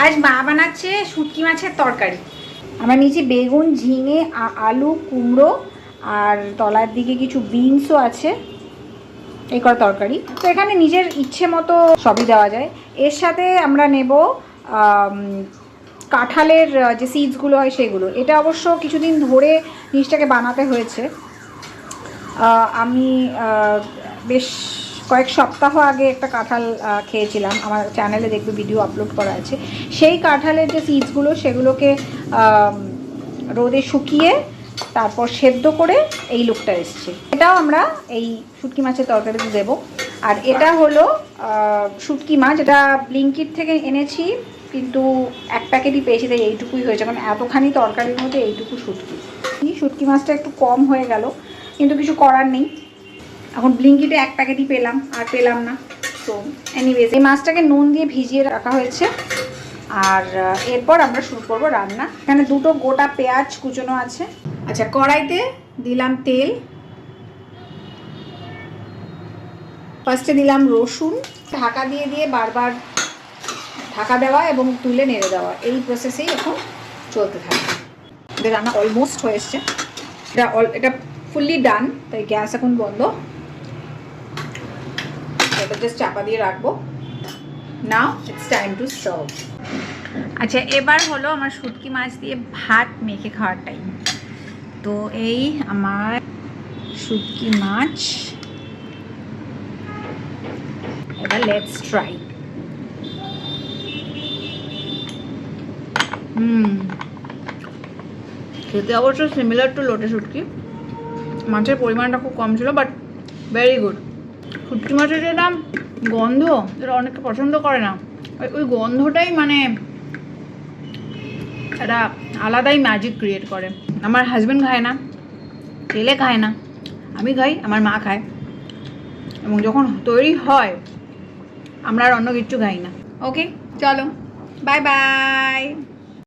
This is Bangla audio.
আজ মা বানাচ্ছে শুটকি মাছের তরকারি। আমরা নিচে বেগুন, ঝিঙে, আলু, কুমড়ো আর তলার দিকে কিছু বিনসও আছে, এই করা তরকারি। তো এখানে নিজের ইচ্ছে মতো সবই দেওয়া যায়। এর সাথে আমরা নেব কাঁঠালের যে সিডসগুলো হয় সেগুলো। এটা অবশ্য কিছুদিন ধরে জিনিসটাকে বানাতে হয়েছে। আমি বেশ কয়েক সপ্তাহ আগে একটা কাঁঠাল খেয়েছিলাম, আমার চ্যানেলে দেখবে ভিডিও আপলোড করা আছে। সেই কাঁঠালের যে সিডসগুলো সেগুলোকে রোদে শুকিয়ে তারপর সেদ্ধ করে এই লুকটা এসছে। এটাও আমরা এই শুটকি মাছের তরকারিতে দেবো। আর এটা হলো শুটকি মাছ, এটা ব্লিঙ্কিট থেকে এনেছি, কিন্তু এক প্যাকেটই পেয়েছি, তাই এইটুকুই হয়েছে, কারণ এতখানি তরকারির মধ্যে এইটুকু শুটকি মাছটা একটু কম হয়ে গেল, কিন্তু কিছু করার নেই। এখন ব্লিঙ্কিটে এক প্যাকেটই পেলাম, আর পেলাম না। তো এনিওয়েজ এই মাছটাকে নুন দিয়ে ভিজিয়ে রাখা হয়েছে। আর এরপর আমরা শুরু করবো রান্না। এখানে দুটো গোটা পেঁয়াজ কুচনো আছে। আচ্ছা, কড়াইতে দিলাম তেল, ফার্স্টে দিলাম রসুন, ঢাকা দিয়ে দিয়ে বারবার ঢাকা দেওয়া এবং তুলে নেড়ে দেওয়া, এই প্রসেসেই এখন চলতে থাকে। রান্না অলমোস্ট হয়ে এসছে, এটা ফুললি ডান, তাই গ্যাস এখন বন্ধ। এটা জাস্ট চাপা দিয়ে রাখবো। Now it's time to serve. আচ্ছা, এবার হলো আমার শুটকি মাছ দিয়ে ভাত মেখে খাওয়ার টাইম। তো এই আমার শুটকি মাছ, এবার লেটস ট্রাই। খেতে অবশ্য সিমিলার টু লোটে শুটকি, মাছের পরিমাণটা খুব কম ছিল, বাট ভেরি গুড। শুটকি মাছের যেটা গন্ধ, যেটা অনেকে পছন্দ করে না, ওই গন্ধটাই মানে একটা আলাদাই ম্যাজিক ক্রিয়েট করে। আমার হাজব্যান্ড খায় না, ছেলে খায় না, আমি খাই, আমার মা খায়, এবং যখন তৈরি হয় আমরা আর অন্য কিচ্ছু খাই না। ওকে, চলো, বাই বাই।